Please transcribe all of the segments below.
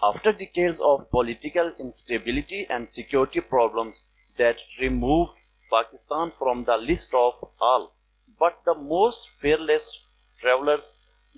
After decades of political instability and security problems that removed Pakistan from the list of all but the most fearless travelers,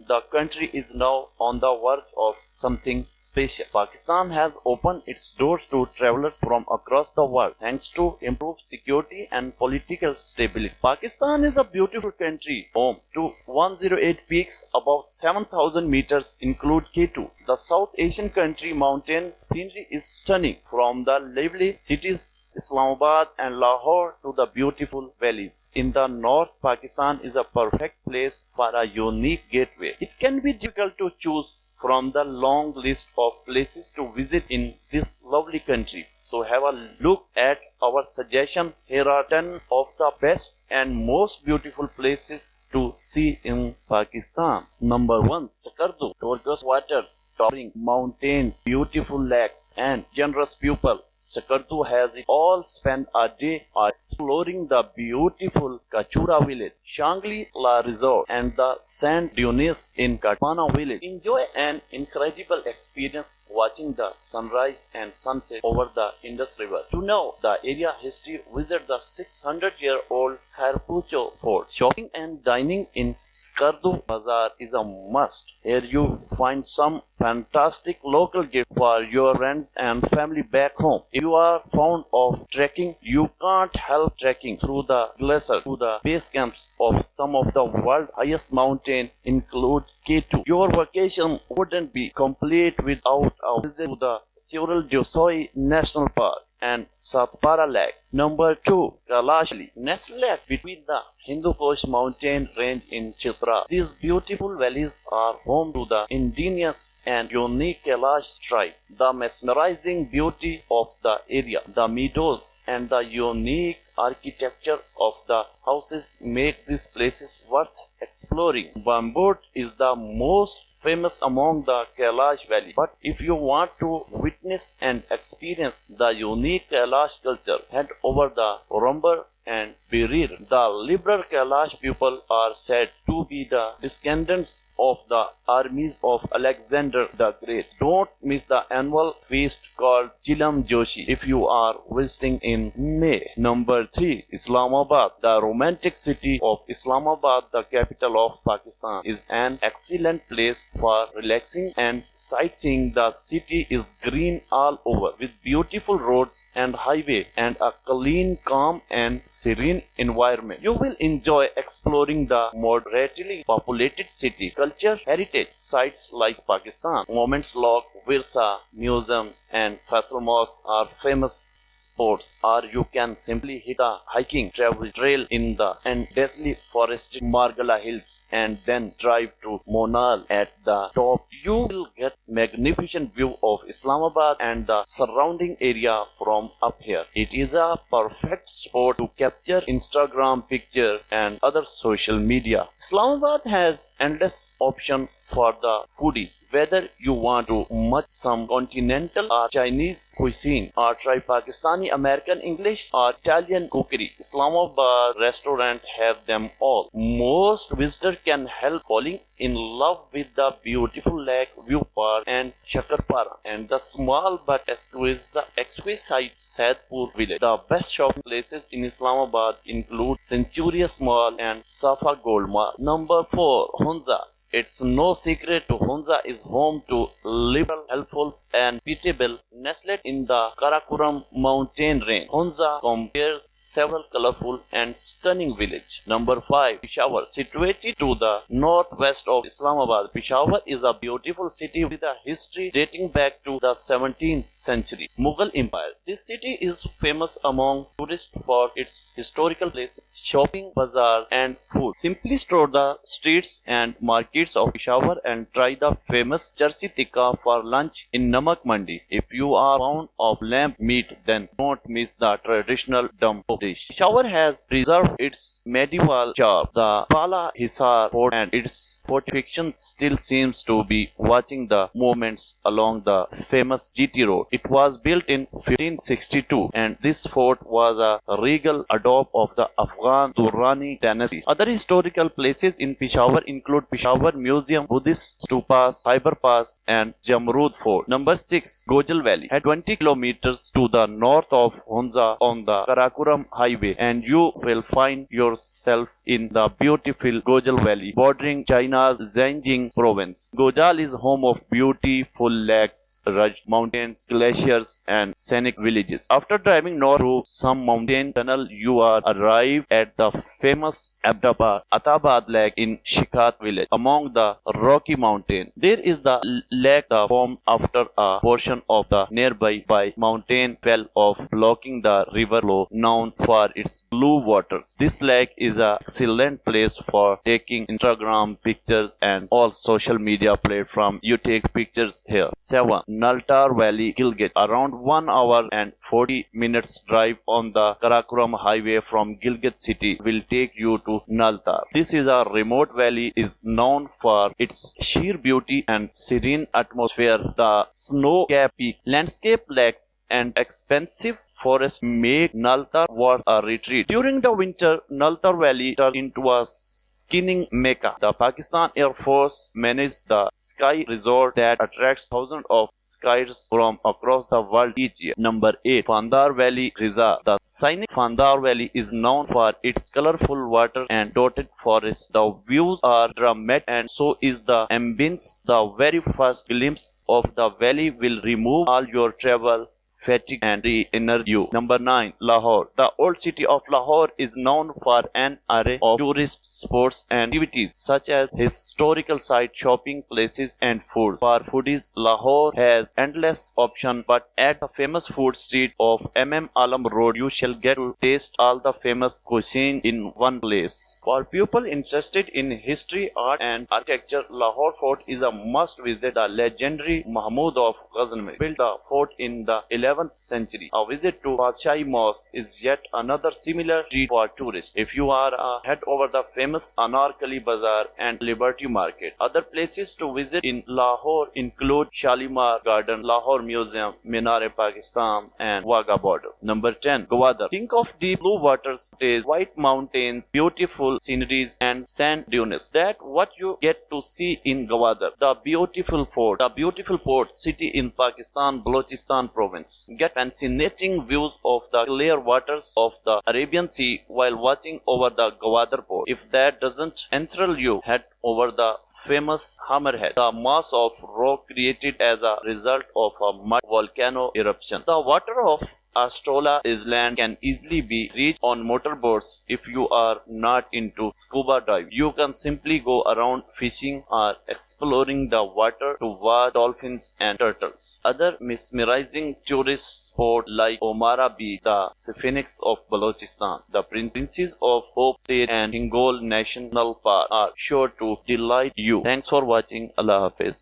the country is now on the verge of something special. Pakistan has opened its doors to travelers from across the world thanks to improved security and political stability. Pakistan is a beautiful country, home to 108 peaks above 7,000 meters include K2. The South Asian country mountain scenery is stunning, from the lively cities Islamabad and Lahore to the beautiful valleys. In the north, Pakistan is a perfect place for a unique gateway. It can be difficult to choose from the long list of places to visit in this lovely country. So have a look at our suggestion. Here are 10 of the best and most beautiful places to see in Pakistan. Number 1. Skardu. Turquoise waters, towering mountains, beautiful lakes and generous people. Skardu has it all. Spend a day exploring the beautiful Kachura village, Shangri-La Resort and the sand dunes in Katpana village. Enjoy an incredible experience watching the sunrise and sunset over the Indus River. To know the area history, visit the 600-year-old Kharpucho Fort. Shopping and dining in Skardu Bazaar is a must. Here you find some fantastic local gifts for your friends and family back home. If you are fond of trekking, you can't help trekking through the glacier to the base camps of some of the world's highest mountains, include K2. Your vacation wouldn't be complete without a visit to the Surel Dusoi National Park and Satpara Lake. Number 2. Kailash Valley. Nestled between the Hindu Kush mountain range in Chitra, these beautiful valleys are home to the indigenous and unique Kailash tribe. The mesmerizing beauty of the area, the meadows and the unique architecture of the houses make these places worth exploring. Bamboo is the most famous among the Kailash Valley, but if you want to witness and experience the unique Kailash culture, head over the Rumbar and Birir. The liberal Kailash people are said to be the descendants of the armies of Alexander the Great. Don't miss the annual feast called Chilam Joshi if you are visiting in May. Number 3. Islamabad. The romantic city of Islamabad, the capital of Pakistan, is an excellent place for relaxing and sightseeing. The city is green all over, with beautiful roads and highway and a clean, calm and serene environment. You will enjoy exploring the moderately populated city. Culture heritage sites like Pakistan Moments Log, Virsa Museum and Faisal Mosque are famous spots, or you can simply hit a hiking trail in the densely forested Margala Hills and then drive to Monal. At the top, you will get magnificent view of Islamabad and the surrounding area from up here. It is a perfect spot to capture Instagram picture and other social media. Islamabad has endless option for the foodie. Whether you want to match some continental or Chinese cuisine, or try Pakistani, American, English or Italian cookery, Islamabad restaurants have them all. Most visitors can help falling in love with the beautiful lake view park and Shakarpara and the small but exquisite Saidpur village. The best shopping places in Islamabad include Centurious Mall and Safa Gold Mall. Number 4. Hunza. It's no secret to Hunza is home to liberal, helpful and pitiable nestled in the Karakoram mountain range. Hunza compares several colorful and stunning villages. Number 5. Peshawar. Situated to the northwest of Islamabad, Peshawar is a beautiful city with a history dating back to the 17th century Mughal Empire. This city is famous among tourists for its historical places, shopping, bazaars and food. Simply stroll the streets and markets of Peshawar and try the famous Charsi Tikka for lunch in Namak Mandi. If you are fond of lamb meat, then don't miss the traditional dum dish. Peshawar has preserved its medieval charm. The Pala Hisar fort and its fortification still seems to be watching the movements along the famous GT road. It was built in 1562 and this fort was a regal adobe of the Afghan Durrani dynasty. Other historical places in Peshawar include Peshawar River Museum, Buddhist stupas, Khyber Pass, and Jamrud Fort. Number 6. Gojal Valley. At 20 kilometers to the north of Hunza on the Karakoram Highway, and you will find yourself in the beautiful Gojal Valley, bordering China's Zhejiang province. Gojal is home of beautiful lakes, rugged mountains, glaciers, and scenic villages. After driving north through some mountain tunnel, you are arrived at the famous Atabad Lake in Shikat village among the Rocky Mountain. There is the lake formed after a portion of the nearby mountain fell off, blocking the river flow, known for its blue waters. This lake is an excellent place for taking Instagram pictures and all social media platforms. You take pictures here. 7. Naltar Valley, Gilgit. Around 1 hour and 40 minutes drive on the Karakoram Highway from Gilgit city will take you to Naltar. This is a remote valley, is known for its sheer beauty and serene atmosphere. The snow-capped peak, landscape lakes, and expansive forests make Naltar worth a retreat. During the winter, Naltar Valley turns into a skiing mecca. The Pakistan Air Force manages the ski resort that attracts thousands of skiers from across the world each year. Number 8. Fandar Valley, Ghizar. The scenic Fandar Valley is known for its colorful water and dotted forests. The views are dramatic and so is the ambience. The very first glimpse of the valley will remove all your travel fatigue and re-energy you. Number 9. Lahore. The old city of Lahore is known for an array of tourist sports and activities such as historical sites, shopping places, and food. For foodies, Lahore has endless options, but at the famous food street of Alam Road, you shall get to taste all the famous cuisine in one place. For people interested in history, art, and architecture, Lahore Fort is a must-visit. The legendary Mahmud of Ghazni built the fort in the 11th century. A visit to Badshahi Mosque is yet another similar treat for tourists. If you are head over the famous Anarkali Bazaar and Liberty Market. Other places to visit in Lahore include Shalimar Garden, Lahore Museum, Minar-e-Pakistan, and Wagah Border. Number 10. Gwadar. Think of deep blue waters, white mountains, beautiful sceneries, and sand dunes. That's what you get to see in Gwadar. The beautiful fort, the beautiful port city in Pakistan, Balochistan province. Get fascinating views of the clear waters of the Arabian Sea while watching over the Gwadar port. If that doesn't enthrall you, head over the famous Hammerhead, the mass of rock created as a result of a mud volcano eruption. The water of Astola Island can easily be reached on motorboats if you are not into scuba diving. You can simply go around fishing or exploring the water to watch dolphins and turtles. Other mesmerizing tourist spots like Omara Beach, the Phoenix of Balochistan, the Princes of Hope State, and Hingol National Park are sure to delight you. Thanks for watching. Allah Hafiz.